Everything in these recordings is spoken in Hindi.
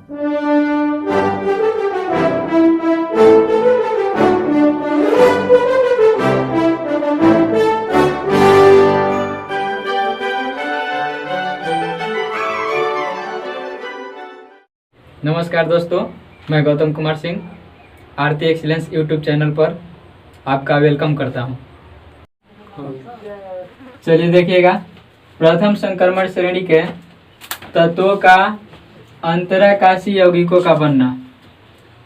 नमस्कार दोस्तों, मैं गौतम कुमार सिंह आरती एक्सीलेंस यूट्यूब चैनल पर आपका वेलकम करता हूं। चलिए देखिएगा, प्रथम संक्रमण श्रेणी के तत्वों का अंतराकाशी यौगिकों का बनना।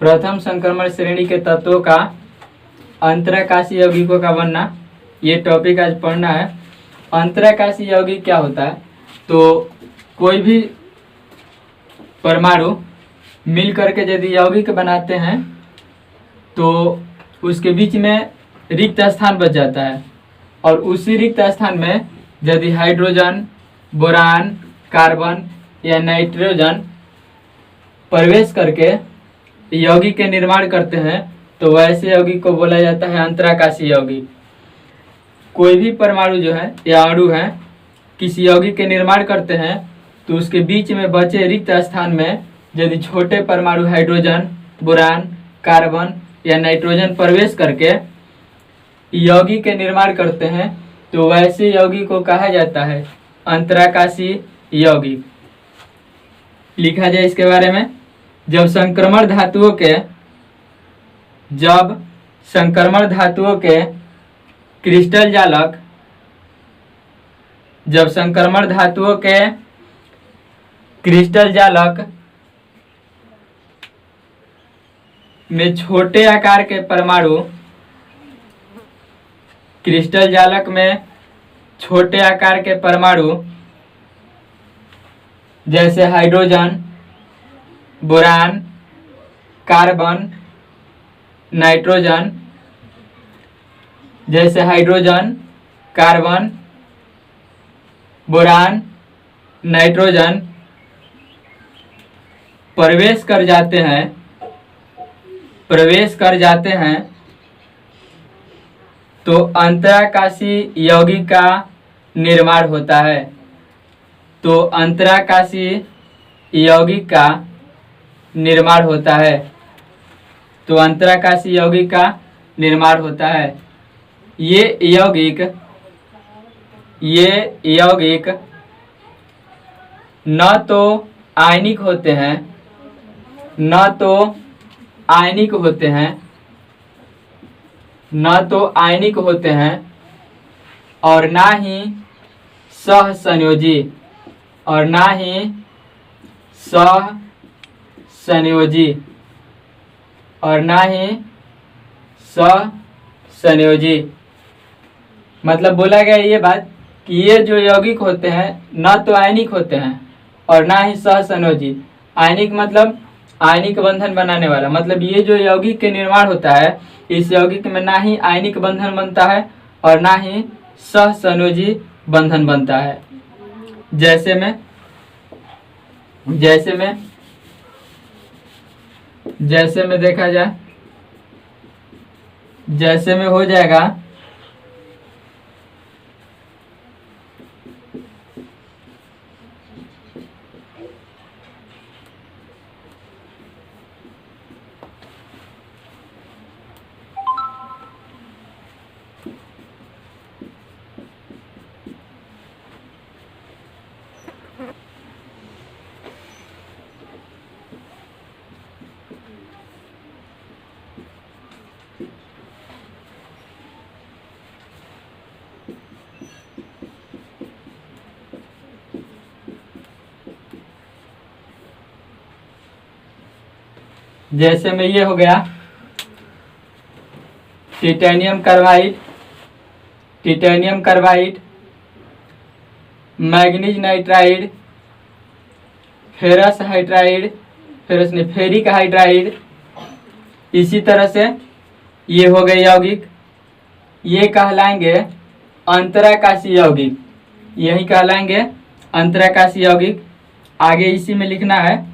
प्रथम संक्रमण श्रेणी के तत्वों का अंतराकाशी यौगिकों का बनना, ये टॉपिक आज पढ़ना है। अंतराकाशी यौगिक क्या होता है? तो कोई भी परमाणु मिल करके यदि यौगिक बनाते हैं तो उसके बीच में रिक्त स्थान बच जाता है, और उसी रिक्त स्थान में यदि हाइड्रोजन, बोरान, कार्बन या नाइट्रोजन प्रवेश करके यौगिक के निर्माण करते हैं तो वैसे यौगिक को बोला जाता है अंतराकाशी यौगिक। कोई भी परमाणु जो है या अणु है किसी यौगिक के निर्माण करते हैं तो उसके बीच में बचे रिक्त स्थान में यदि छोटे परमाणु हाइड्रोजन, बोरान, कार्बन या नाइट्रोजन प्रवेश करके यौगिक के निर्माण करते हैं तो वैसे यौगिक को कहा जाता है अंतराकाशी यौगिक। लिखा जाए इसके बारे में, जब संक्रमण धातुओं के क्रिस्टल जालक में छोटे आकार के परमाणु, क्रिस्टल जालक में छोटे आकार के परमाणु जैसे हाइड्रोजन, बोरान, कार्बन, नाइट्रोजन, जैसे हाइड्रोजन, कार्बन, बोरान, नाइट्रोजन प्रवेश कर जाते हैं तो अंतराकाशी यौगिक का निर्माण होता है। तो अंतराकाशी यौगिक का निर्माण होता है। तो अंतराकाशी यौगिक का निर्माण होता है। ये यौगिक न तो आयनिक होते हैं और ना ही सहसंयोजी मतलब बोला गया ये बात कि ये जो यौगिक होते हैं न तो आयनिक होते हैं और ना ही सहसंयोजी। आयनिक मतलब आयनिक बंधन बनाने वाला, मतलब ये जो यौगिक के निर्माण होता है इस यौगिक में ना ही आयनिक बंधन बनता है और ना ही सहसंयोजी बंधन बनता है। जैसे में देखा जाए, जैसे में हो जाएगा जैसे में ये हो गया titanium carbide, manganese nitride, ferrous नहीं फेरिक हाइड्राइड। इसी तरह से ये हो गए यौगिक, ये कहलाएंगे अंतराकाशी यौगिक, यही कहलाएंगे अंतराकाशी यौगिक। आगे इसी में लिखना है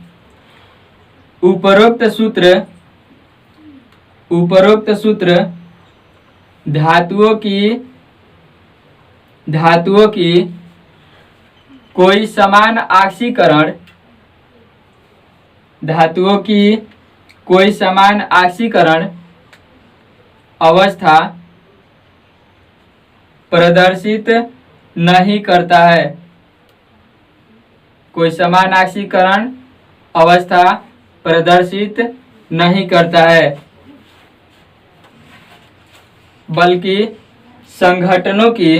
उपरोक्त सूत्र धातुओं की कोई समान धातुओं की कोई समान ऑक्सीकरण अवस्था प्रदर्शित नहीं करता है। कोई समान ऑक्सीकरण अवस्था प्रदर्शित नहीं करता है, बल्कि संघटनों की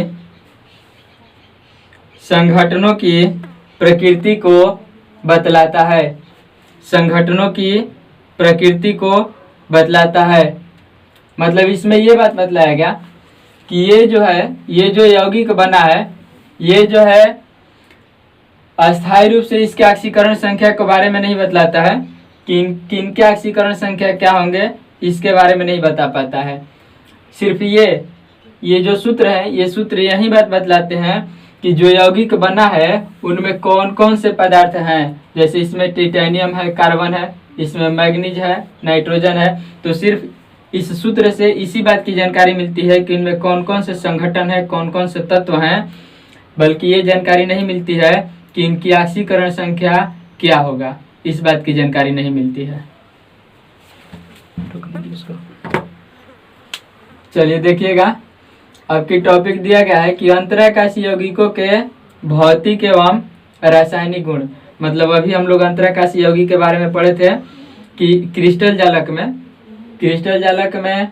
प्रकृति को बतलाता है। संगठनों की प्रकृति को बतलाता है। मतलब इसमें ये बात बतलाया गया कि ये जो यौगिक बना है, ये जो है अस्थायी रूप से इसके ऑक्सीकरण संख्या के बारे में नहीं बतलाता है। किन के ऑक्सीकरण संख्या क्या होंगे इसके बारे में नहीं बता पाता है। सिर्फ ये जो सूत्र है, ये सूत्र यही बात बतलाते हैं कि जो यौगिक बना है उनमें कौन कौन से पदार्थ हैं। जैसे इसमें टाइटेनियम है, कार्बन है, इसमें मैग्नीज है, नाइट्रोजन है। तो सिर्फ इस सूत्र से इसी बात की जानकारी मिलती है कि इनमें कौन कौन से संगठन है, कौन कौन से तत्व हैं, बल्कि ये जानकारी नहीं मिलती है कि इनकी ऑक्सीकरण संख्या क्या होगा। इस बात की जानकारी नहीं मिलती है। चलिए देखिएगा, आपकी टॉपिक दिया गया है कि अंतराकाशीय यौगिकों के भौतिक एवं रासायनिक गुण। मतलब अभी हम लोग अंतराकाशीय यौगिक के बारे में पढ़े थे कि क्रिस्टल जालक में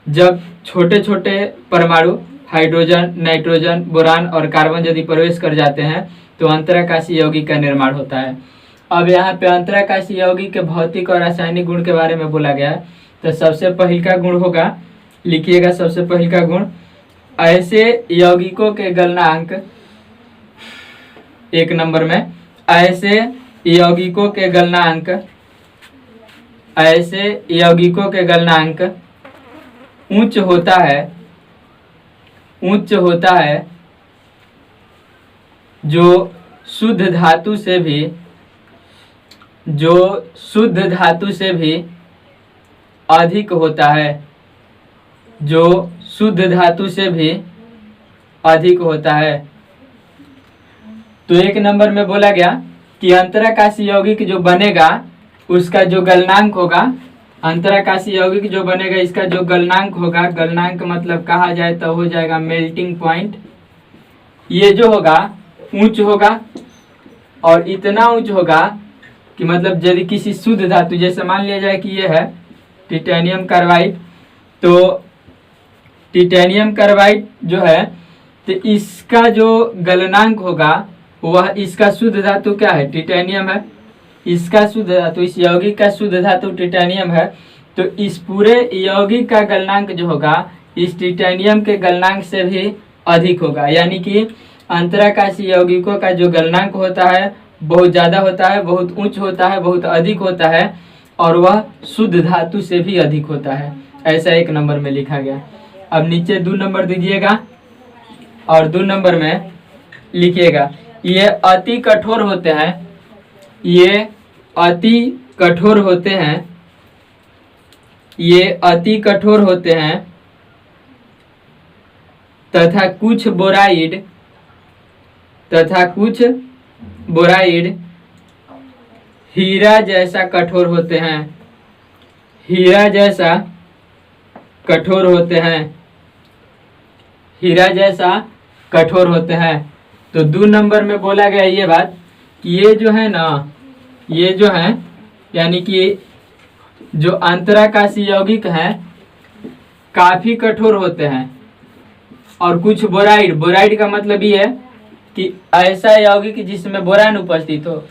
जब छोटे छोटे परमाणु हाइड्रोजन, नाइट्रोजन, बोरान और कार्बन यदि प्रवेश कर जाते हैं तो अंतराकाशीय यौगिक का निर्माण होता है। अब यहाँ पे अंतराकाशीय यौगिक के भौतिक और रासायनिक गुण के बारे में बोला गया है। तो सबसे पहले का गुण होगा, लिखिएगा सबसे पहले का गुण, ऐसे यौगिकों के गलनांक, एक नंबर में ऐसे यौगिकों के गलनांक उच्च होता है जो शुद्ध धातु से भी अधिक होता है, जो शुद्ध धातु से भी अधिक होता है। तो एक नंबर में बोला गया कि अंतराकाशीय यौगिक जो बनेगा उसका जो गलनांक होगा, अंतराकाशीय यौगिक जो बनेगा इसका जो गलनांक होगा, गलनांक मतलब कहा जाए तो हो जाएगा मेल्टिंग पॉइंट। ये जो होगा उच्च होगा, और इतना उच्च होगा कि मतलब यदि किसी शुद्ध धातु, जैसे मान लिया जाए कि ये है टाइटेनियम कार्बाइड, तो टाइटेनियम कार्बाइड जो है तो इसका जो गलनांक होगा वह, इसका शुद्ध धातु क्या है, टाइटेनियम है, इसका शुद्ध धातु, इस यौगिक का शुद्ध धातु टाइटेनियम है। तो इस पूरे यौगिक का गलनांक जो होगा इस टाइटेनियम के गलनांक से भी अधिक होगा। यानी कि अंतराकाशीय यौगिकों का जो गलनांक होता है बहुत ज़्यादा होता है, बहुत उच्च होता है, बहुत अधिक होता है, और वह शुद्ध धातु से भी अधिक होता है। ऐसा एक नंबर में लिखा गया। अब नीचे 2 नंबर दीजिएगा, और 2 नंबर में लिखिएगा, ये अति कठोर होते हैं, ये अति कठोर होते हैं तथा कुछ बोराइड हीरा जैसा कठोर होते हैं, हीरा जैसा कठोर होते हैं। तो 2 नंबर में बोला गया ये बात कि ये जो है ना, ये जो है यानी कि जो अंतराकाशीय यौगिक हैं काफी कठोर होते हैं, और कुछ बोराइड का मतलब ये है कि ऐसा यौगिक जिसमें बोरान उपस्थित हो,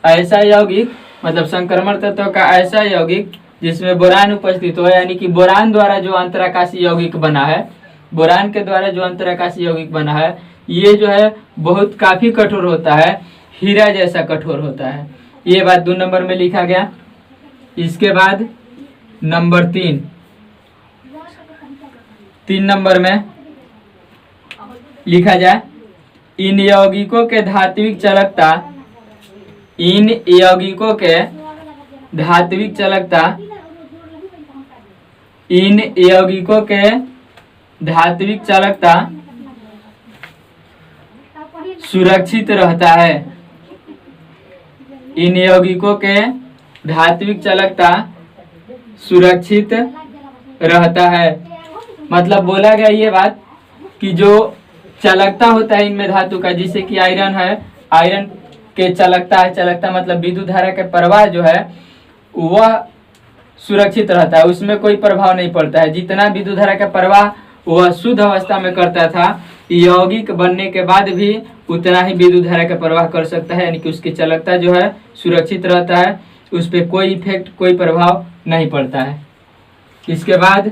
ऐसा यौगिक मतलब संक्रमण तत्व का ऐसा यौगिक जिसमें बोरान उपस्थित हो, यानी कि बोरान द्वारा जो अंतराकाशीय यौगिक बना है, बोरान के द्वारा जो अंतराकाशीय यौगिक बना है, ये जो है बहुत काफी कठोर होता है, हीरा जैसा कठोर होता है। ये बात 2 नंबर में लिखा गया। इसके बाद नंबर 3 नंबर में लिखा जाए, इन यौगिकों के धात्विक चालकता सुरक्षित रहता है। इन यौगिकों के धात्विक चालकता सुरक्षित रहता है। मतलब बोला गया ये बात कि जो चालकता होता है इनमें धातु का, जिसे कि आयरन है, आयरन के चालकता है, चालकता मतलब विद्युत धारा के प्रवाह जो है वह सुरक्षित रहता है, उसमें कोई प्रभाव नहीं पड़ता है। जितना विद्युत धारा का प्रवाह वह शुद्ध अवस्था में करता था, यौगिक बनने के बाद भी उतना ही विद्युत धारा का प्रवाह कर सकता है, यानी कि उसकी चालकता जो है सुरक्षित रहता है, उस पर कोई इफेक्ट, कोई प्रभाव नहीं पड़ता है। इसके बाद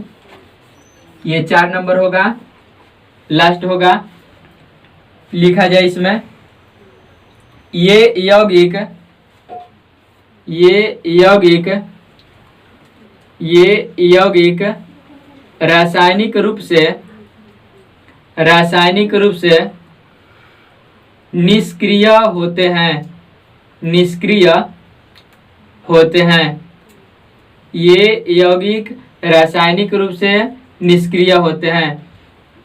ये 4 नंबर होगा, लास्ट होगा, लिखा जाए इसमें ये यौगिक रासायनिक रूप से निष्क्रिय होते हैं। ये यौगिक रासायनिक रूप से निष्क्रिय होते हैं।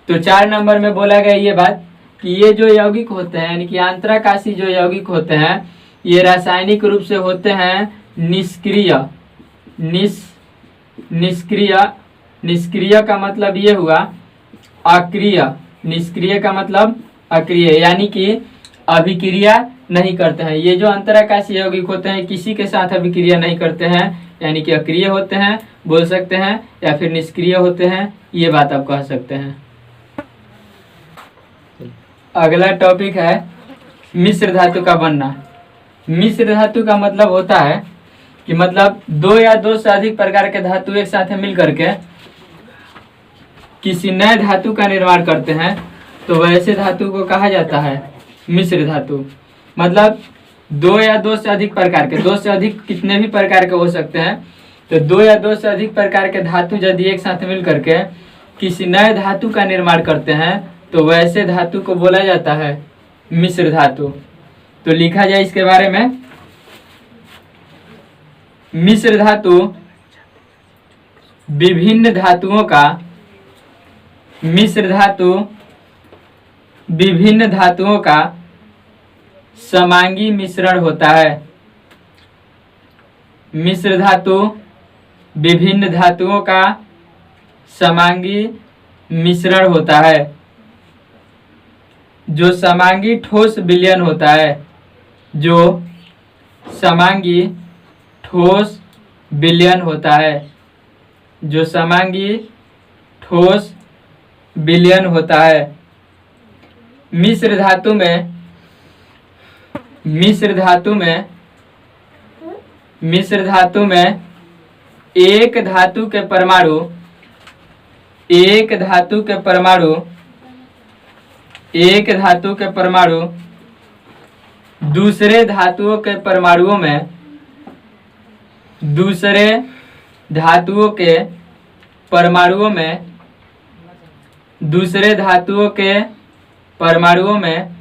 तो 4 नंबर में बोला गया ये बात कि ये जो यौगिक होते हैं, यानी कि आंतराकाशी जो यौगिक होते हैं, ये रासायनिक रूप से होते हैं निष्क्रिय का मतलब ये हुआ अक्रिय। निष्क्रिय का मतलब अक्रिय, यानी कि अभिक्रिया नहीं करते हैं। ये जो अंतराकाशी यौगिक होते हैं किसी के साथ अभिक्रिया नहीं करते हैं, यानी कि अक्रिय होते हैं बोल सकते हैं, या फिर निष्क्रिय होते हैं, ये बात आप कह सकते हैं। अगला टॉपिक है मिश्र धातु का बनना। मिश्र धातु का मतलब होता है कि मतलब 2 या 2 से अधिक प्रकार के धातु एक साथ मिल करके किसी नए धातु का निर्माण करते हैं, तो वैसे धातु को कहा जाता है मिश्र धातु। मतलब 2 या 2 से अधिक प्रकार के, 2 से अधिक कितने भी प्रकार के हो सकते हैं, तो 2 या 2 से अधिक प्रकार के धातु यदि एक साथ मिल करके किसी नए धातु का निर्माण करते हैं, तो वैसे धातु को बोला जाता है मिश्र धातु। तो लिखा जाए इसके बारे में, मिश्र धातु विभिन्न धातुओं का समांगी मिश्रण होता है। मिश्र धातु विभिन्न धातुओं का समांगी मिश्रण होता है। जो समांगी ठोस विलयन होता है, जो समांगी ठोस विलयन होता है, जो समांगी ठोस विलयन होता है। मिश्र धातु में एक धातु के परमाणु दूसरे धातुओं के परमाणुओं में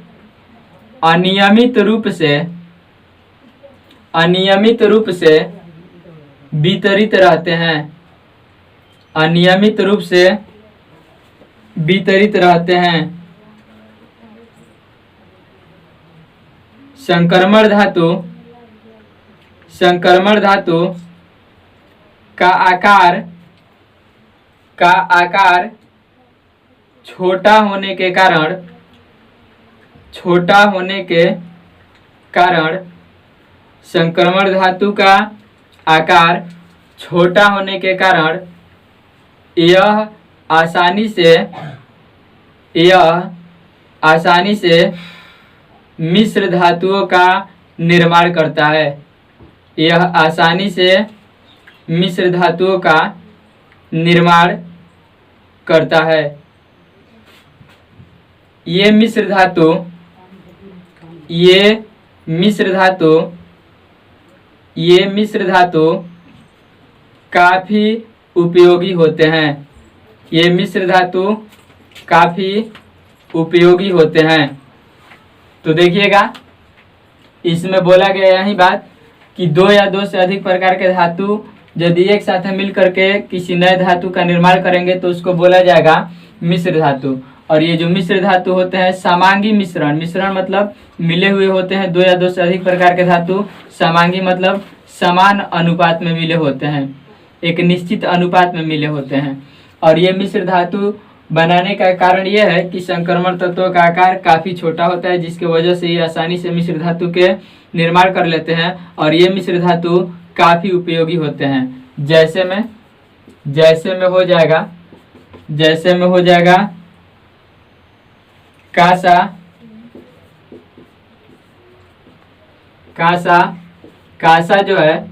अनियमित रूप से वितरित रहते हैं। अनियमित रूप से वितरित रहते हैं। संक्रमण धातु का आकार छोटा होने के कारण संक्रमण धातु का आकार छोटा होने के कारण यह आसानी से मिश्र धातुओं का निर्माण करता है। यह आसानी से मिश्र धातुओं का निर्माण करता है। ये मिश्र धातु काफी उपयोगी होते हैं। ये मिश्र धातु काफी उपयोगी होते हैं। तो देखिएगा इसमें बोला गया यही बात कि 2 या 2 से अधिक प्रकार के धातु यदि एक साथ मिल करके किसी नए धातु का निर्माण करेंगे तो उसको बोला जाएगा मिश्र धातु। और ये जो मिश्र धातु होते हैं समांगी मिश्रण, मिश्रण मतलब मिले हुए होते हैं, दो या दो से अधिक प्रकार के धातु। समांगी मतलब समान अनुपात में मिले होते हैं, एक निश्चित अनुपात में मिले होते हैं। और ये मिश्र धातु बनाने का कारण यह है कि संक्रमण तत्वों का आकार काफी छोटा होता है, जिसकी वजह से ये आसानी से मिश्र धातु के निर्माण कर लेते हैं। और ये मिश्र धातु काफी उपयोगी होते हैं। जैसे में हो जाएगा कांसा जो है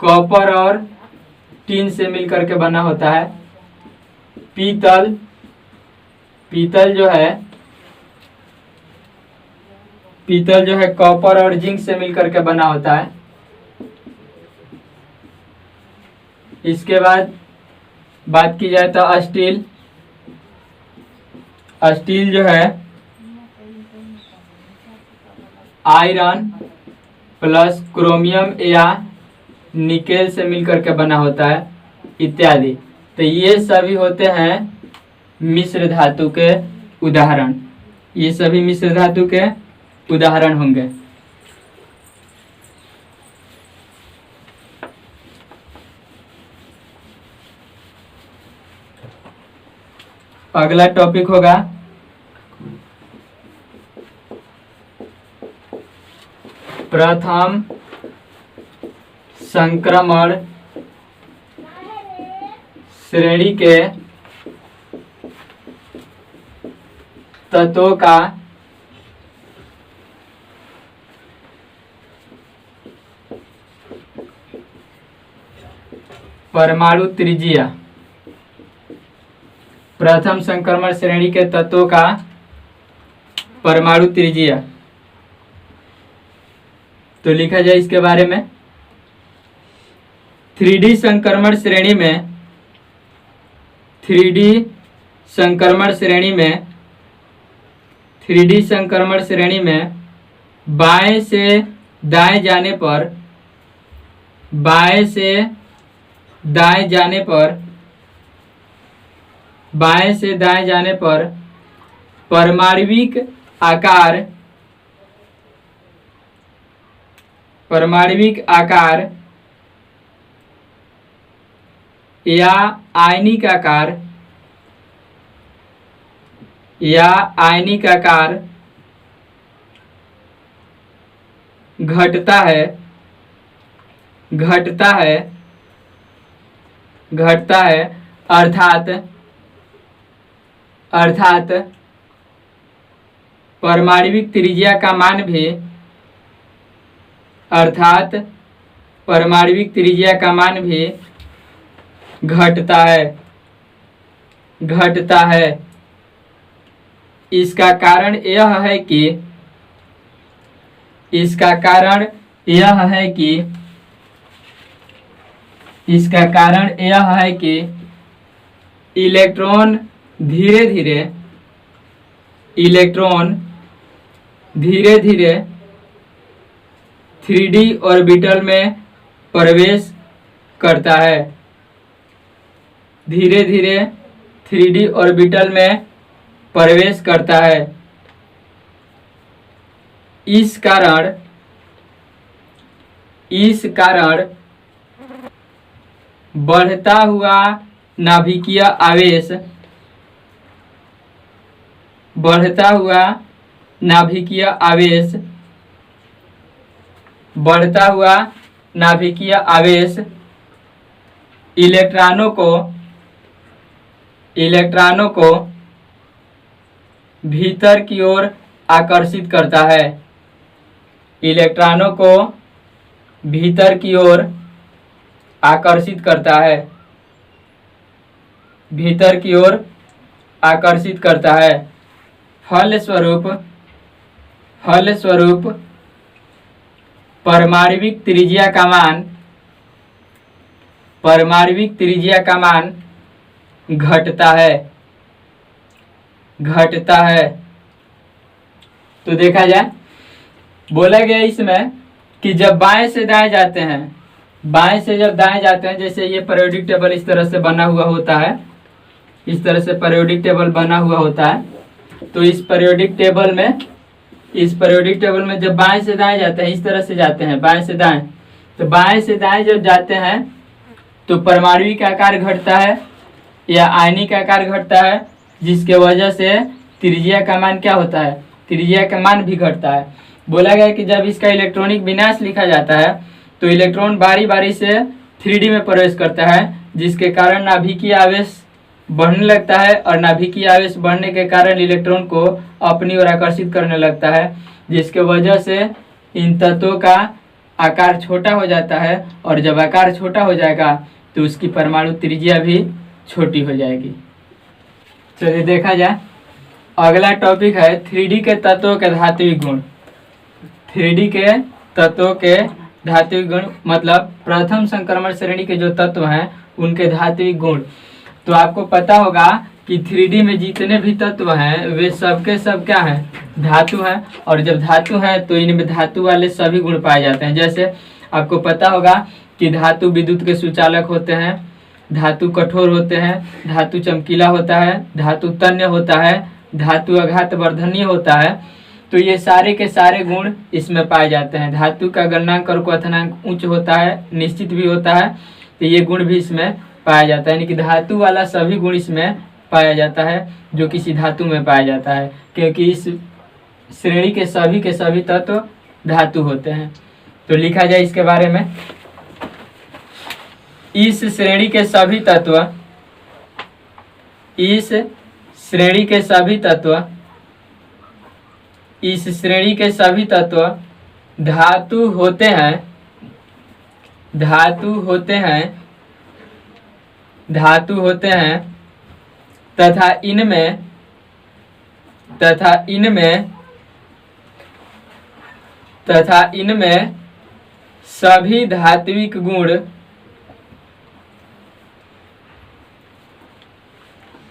कॉपर और टीन से मिलकर के बना होता है। पीतल जो है कॉपर और जिंक से मिलकर के बना होता है। इसके बाद बात की जाए तो स्टील जो है आयरन प्लस क्रोमियम या निकेल से मिलकर के बना होता है इत्यादि। तो ये सभी होते हैं मिश्र धातु के उदाहरण, ये सभी मिश्र धातु के उदाहरण होंगे। अगला टॉपिक होगा प्रथम संक्रमण श्रेणी के तत्वों का परमाणु त्रिज्या। प्रथम संक्रमण श्रेणी के तत्वों का परमाणु त्रिज्या। तो लिखा जाए इसके बारे में, 3D संक्रमण श्रेणी में बाएं से दाएं जाने पर परमाणविक आकार या आयनिक आकार घटता है अर्थात परमाणविक त्रिज्या का मान भी घटता है। इसका कारण यह है कि इलेक्ट्रॉन धीरे धीरे 3D ऑर्बिटल में प्रवेश करता है। धीरे धीरे 3D ऑर्बिटल में प्रवेश करता है। इस कारण बढ़ता हुआ नाभिकीय आवेश इलेक्ट्रॉनों को भीतर की ओर आकर्षित करता है। फलस्वरूप परमाणविक त्रिज्या का मान घटता है। तो देखा जाए, बोला गया इसमें कि जब बाएं से दाएं जाते हैं, जैसे ये पीरियोडिक टेबल इस तरह से बना हुआ होता है, इस तरह से पीरियोडिक टेबल बना हुआ होता है। तो इस पीरियोडिक टेबल में जब बाएं से दाएं जाते हैं, इस तरह से जाते हैं बाएं से दाएं, तो बाएं से दाएं जब जाते हैं तो परमाणुविक आकार घटता है या आयनिक आकार घटता है, जिसके वजह से त्रिज्या का मान क्या होता है, त्रिज्या का मान भी घटता है। बोला गया कि जब इसका इलेक्ट्रॉनिक विन्यास लिखा जाता है तो इलेक्ट्रॉन बारी बारी से 3D में प्रवेश करता है, जिसके कारण नाभिकीय आवेश बढ़ने लगता है और नाभिकीय आवेश बढ़ने के कारण इलेक्ट्रॉन को अपनी ओर आकर्षित करने लगता है, जिसके वजह से इन तत्वों का आकार छोटा हो जाता है। और जब आकार छोटा हो जाएगा तो उसकी परमाणु त्रिज्या भी छोटी हो जाएगी। चलिए देखा जाए, अगला टॉपिक है 3D के तत्वों के धात्विक गुण। 3D के तत्वों के धात्विक गुण मतलब प्रथम संक्रमण श्रेणी के जो तत्व हैं उनके धात्विक गुण। तो आपको पता होगा कि 3D में जितने भी तत्व हैं वे सबके सब क्या हैं, धातु हैं। और जब धातु हैं तो इनमें धातु वाले सभी गुण पाए जाते हैं। जैसे आपको पता होगा कि धातु विद्युत के सुचालक होते हैं, धातु कठोर होते हैं, धातु चमकीला होता है, धातु तन्य होता है, धातु आघात वर्धनीय होता है। तो ये सारे के सारे गुण इसमें पाए जाते हैं। धातु का गलनांक और क्वथनांक उच्च होता है, निश्चित भी होता है, तो ये गुण भी इसमें पाया जाता है। यानी कि धातु वाला सभी गुण इसमें पाया जाता है जो किसी धातु में पाया जाता है, क्योंकि इस श्रेणी के सभी तत्व धातु होते हैं। तो लिखा जाए इसके बारे में, इस श्रेणी के सभी तत्व इस श्रेणी के सभी तत्व धातु होते हैं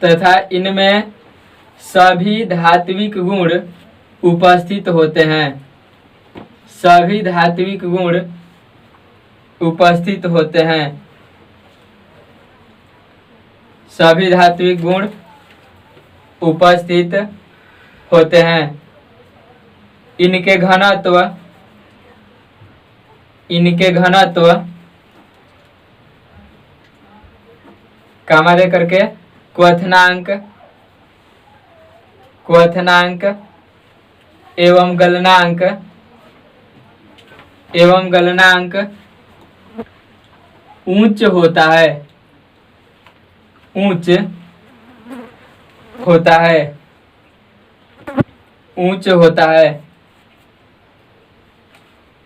तथा इनमें सभी धात्विक गुण उपस्थित होते हैं। सभी धात्विक गुण उपस्थित होते हैं। सभी धात्विक गुण उपस्थित होते हैं। इनके घनत्व कामा दे करके क्वथनांक एवं गलनांक उच्च होता है।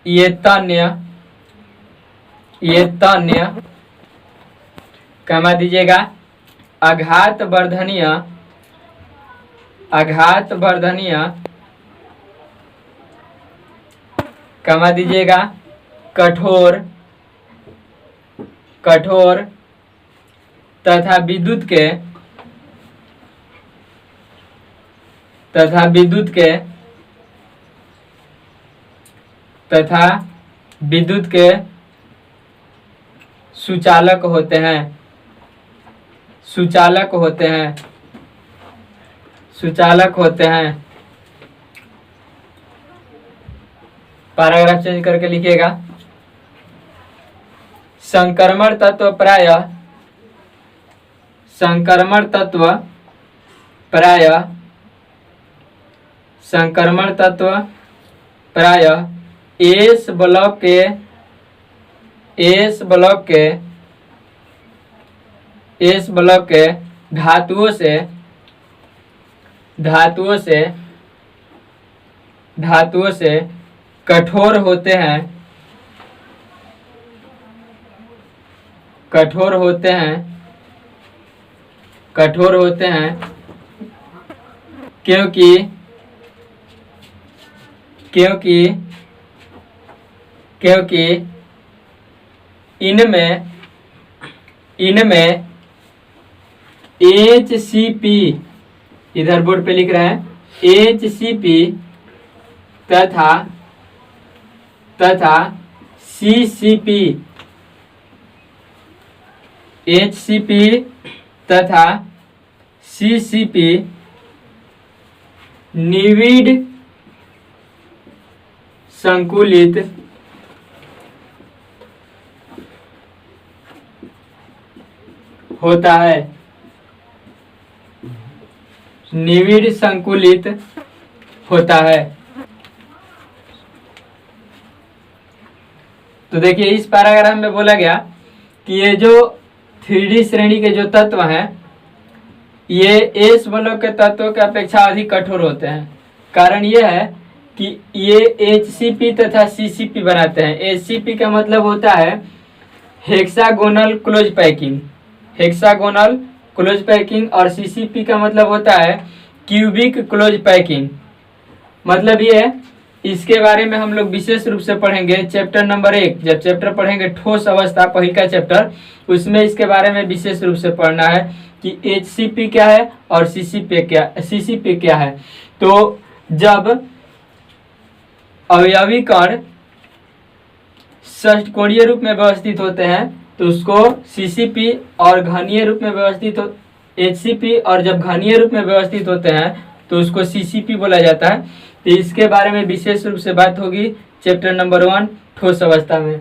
ये तन्य कमा दीजिएगा आघात वर्धनीय कमा दीजिएगा कठोर तथा विद्युत के सुचालक होते हैं। पैराग्राफ चेंज करके लिखिएगा, संक्रमण तत्व प्राय एस ब्लॉक के धातुओं से कठोर होते हैं क्योंकि इनमें HCP, इधर बोर्ड पे लिख रहे हैं HCP तथा CCP, HCP तथा CCP निविड संकुलित होता है, निविड संकुलित होता है। तो देखिए इस पैराग्राफ में बोला गया कि ये जो 3D श्रेणी के जो तत्व हैं ये एस ब्लॉक के तत्वों की अपेक्षा अधिक कठोर होते हैं। कारण ये है कि ये HCP तथा CCP बनाते हैं। HCP का मतलब होता है hexagonal close packing, hexagonal close packing, और CCP का मतलब होता है क्यूबिक क्लोज पैकिंग। मतलब ये इसके बारे में हम लोग विशेष रूप से पढ़ेंगे चैप्टर नंबर 1, जब चैप्टर पढ़ेंगे ठोस अवस्था पहिल का चैप्टर, उसमें इसके बारे में विशेष रूप से पढ़ना है कि HCP क्या है और CCP क्या है। तो जब अवयवी कण षटकोणीय रूप में व्यवस्थित होते हैं तो उसको CCP, और घनीय रूप में व्यवस्थित हो HCP, और जब घनीय रूप में व्यवस्थित होते हैं तो उसको CCP बोला जाता है। तो इसके बारे में विशेष रूप से बात होगी चैप्टर नंबर 1 ठोस अवस्था में।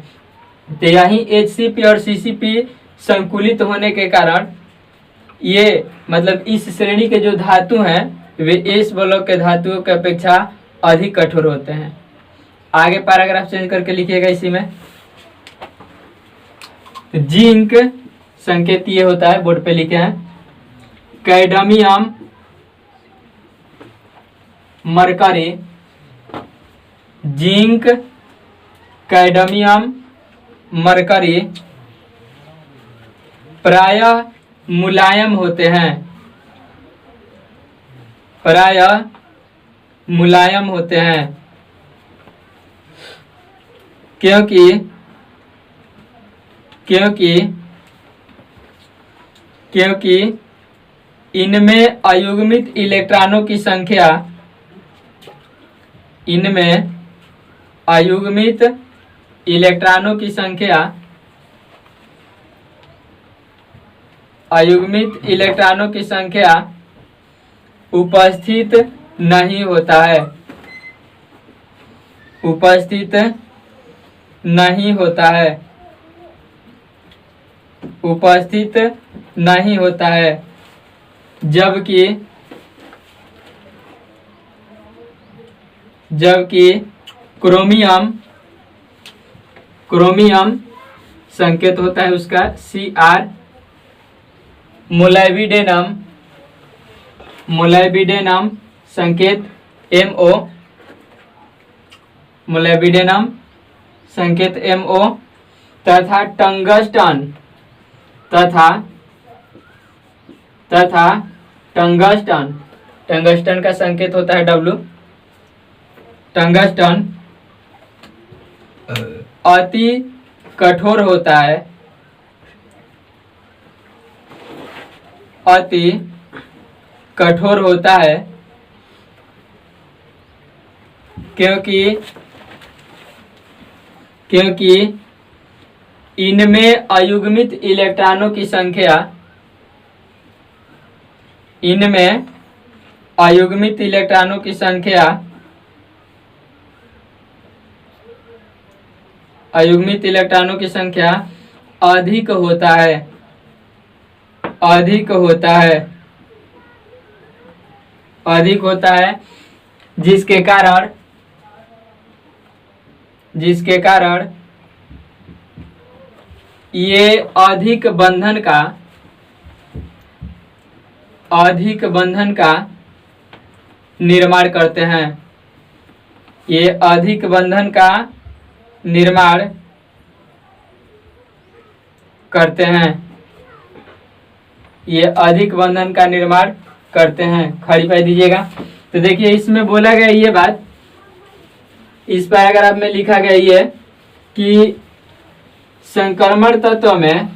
तो यही HCP और CCP संकुलित होने के कारण ये मतलब इस श्रेणी के जो धातु हैं वे एस ब्लॉक के धातुओं की अपेक्षा अधिक कठोर होते हैं। आगे पैराग्राफ चेंज करके लिखिएगा इसी में। जिंक संकेत ये होता है, बोर्ड पे लिखे हैं cadmium mercury, zinc cadmium mercury प्रायः मुलायम होते हैं, प्रायः मुलायम होते हैं क्योंकि इनमें अयुग्मित इलेक्ट्रॉनों की संख्या, इनमें अयुग्मित इलेक्ट्रॉनों की संख्या, अयुग्मित इलेक्ट्रॉनों की संख्या उपस्थित नहीं होता है, उपस्थित नहीं होता है, उपस्थित नहीं होता है। जबकि क्रोमियम संकेत होता है उसका Cr, मोलाइबिडेनम संकेत MO, मोलाइबिडेनम संकेत MO, तथा टंगस्टन टंगस्टन का संकेत होता है W। टंगस्टन अति कठोर होता है, अति कठोर होता है क्योंकि इनमें अयुग्मित इलेक्ट्रॉनों की संख्या, इनमें अयुग्मित इलेक्ट्रॉनों की संख्या, अयुग्मित इलेक्ट्रॉनों की संख्या अधिक होता है, अधिक होता है, अधिक होता है, जिसके कारण ये अधिक बंधन का निर्माण करते हैं, ये अधिक बंधन का निर्माण करते हैं, ये अधिक बंधन का निर्माण करते हैं। खड़ी पाई दीजिएगा। तो देखिए इसमें बोला गया ये बात, इस पैराग्राफ में लिखा गया ये कि संक्रमण तत्व में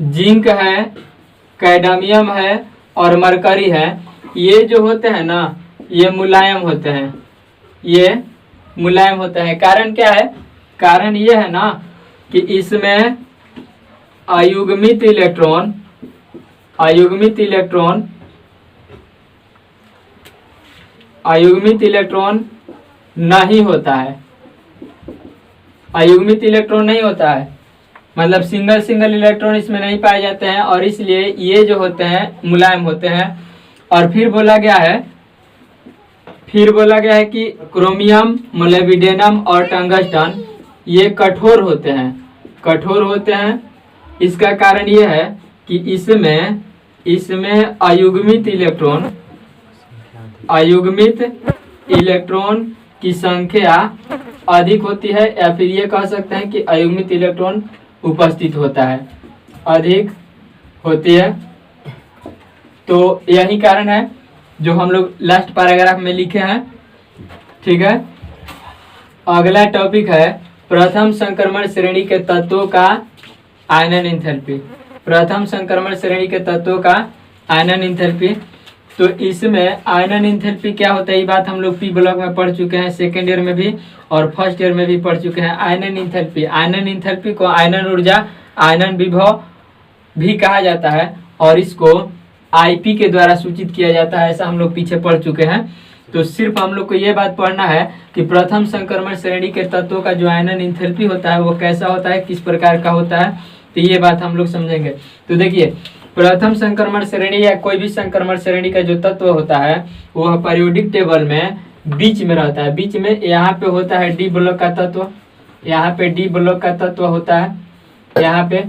जिंक है, कैडमियम है और मरकरी है, ये जो होते हैं ना ये मुलायम होते हैं, ये मुलायम होते हैं। कारण क्या है? कारण ये है ना कि इसमें अयुग्मित इलेक्ट्रॉन अयुग्मित इलेक्ट्रॉन नहीं होता है, अयुग्मित इलेक्ट्रॉन नहीं होता है, मतलब सिंगल सिंगल इलेक्ट्रॉन इसमें नहीं पाए जाते हैं और इसलिए ये जो होते हैं मुलायम होते हैं। और फिर बोला गया है कि क्रोमियम, मोलिब्डेनम और टंगस्टन ये कठोर होते हैं। इसका कारण ये है कि इसमें अयुग्मित इलेक्ट्रॉन की संख्या अधिक होती है, या फिर ये कह सकते हैं कि अयुग्मित इलेक्ट्रॉन उपस्थित होता है, अधिक होती है। तो यही कारण है जो हम लोग लास्ट पैराग्राफ में लिखे हैं। ठीक है, अगला टॉपिक है प्रथम संक्रमण श्रेणी के तत्वों का आयनन एंथैल्पी। प्रथम संक्रमण श्रेणी के तत्वों का आयनन एंथैल्पी। तो इसमें आयनन एंथैल्पी क्या होता है, ये बात हम लोग पी ब्लॉक में पढ़ चुके हैं, सेकेंड ईयर में भी और फर्स्ट ईयर में भी पढ़ चुके हैं। आयनन एंथैल्पी को आयनन ऊर्जा, आयनन विभव भी कहा जाता है और इसको आईपी के द्वारा सूचित किया जाता है, ऐसा हम लोग पीछे पढ़ चुके हैं। तो सिर्फ हम लोग को ये बात पढ़ना है कि प्रथम संक्रमण श्रेणी के तत्वों का जो आयनन एंथैल्पी होता है वो कैसा होता है, किस प्रकार का होता है, तो ये बात हम लोग समझेंगे। तो देखिए, प्रथम संक्रमण श्रेणी या कोई भी संक्रमण श्रेणी का जो तत्व होता है वह पीरियोडिक टेबल में बीच में रहता है। बीच में यहाँ पे होता है डी ब्लॉक का तत्व, यहाँ पे डी ब्लॉक का तत्व होता है, यहाँ पे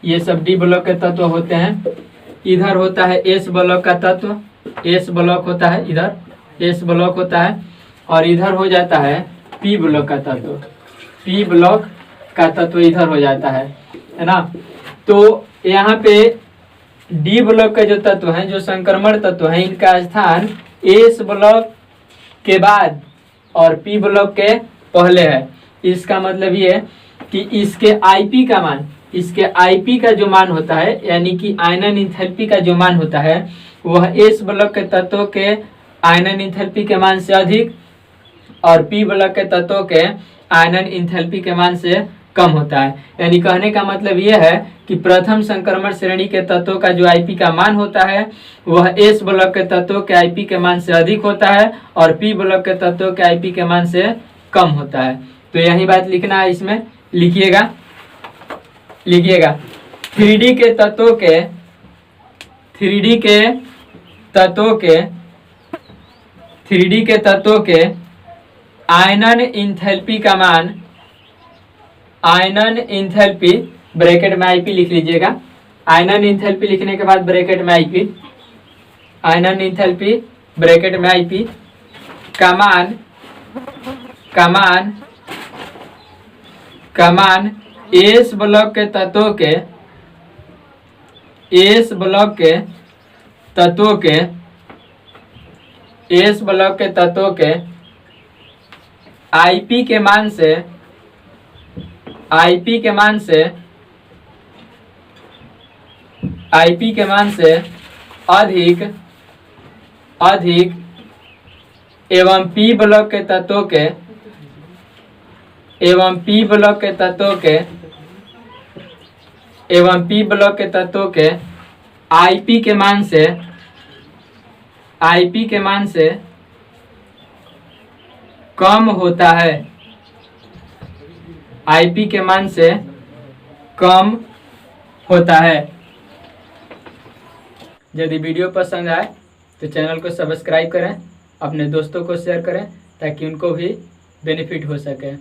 ये सब डी ब्लॉक के तत्व होते हैं। इधर होता है एस ब्लॉक का तत्व, एस ब्लॉक होता है, इधर एस ब्लॉक होता है, और इधर हो जाता है पी ब्लॉक का तत्व, पी ब्लॉक का तत्व इधर हो जाता है ना। तो यहाँ पे डी ब्लॉक के जो तत्व हैं, जो संक्रमण तत्व हैं, इनका स्थान एस ब्लॉक के बाद और पी ब्लॉक के पहले है। इसका मतलब ये है कि इसके आईपी का मान, इसके आईपी का जो मान होता है, यानी कि आयनन एंथैल्पी का जो मान होता है वह एस ब्लॉक के तत्वों के आयनन एंथैल्पी के मान से अधिक और पी ब्लॉक के तत्वों के आयनन एंथैल्पी के मान से कम होता है। यानी कहने का मतलब यह है कि प्रथम संक्रमण श्रेणी के तत्वों का जो आईपी का मान होता है वह एस ब्लॉक के तत्वों के आईपी के मान से अधिक होता है और पी ब्लॉक के तत्वों के आईपी के मान से कम होता है। तो यही बात लिखना है, इसमें लिखिएगा 3D के तत्वों के आयनन एंथैल्पी का मान, आयनन एंथैल्पी ब्रैकेट में आईपी लिख लीजिएगा। आयनन एंथैल्पी लिखने के बाद ब्रैकेट में आईपी, आयनन एंथैल्पी ब्रैकेट में आईपी का मान एस ब्लॉक के तत्वों के, एस ब्लॉक के तत्वों के आईपी के मान से, आईपी के मान से अधिक एवं पी ब्लॉक के तत्वों के, पी ब्लॉक के तत्वों के आईपी के मान से कम होता है, आईपी के मान से कम होता है। यदि वीडियो पसंद आए तो चैनल को सब्सक्राइब करें, अपने दोस्तों को शेयर करें ताकि उनको भी बेनिफिट हो सके।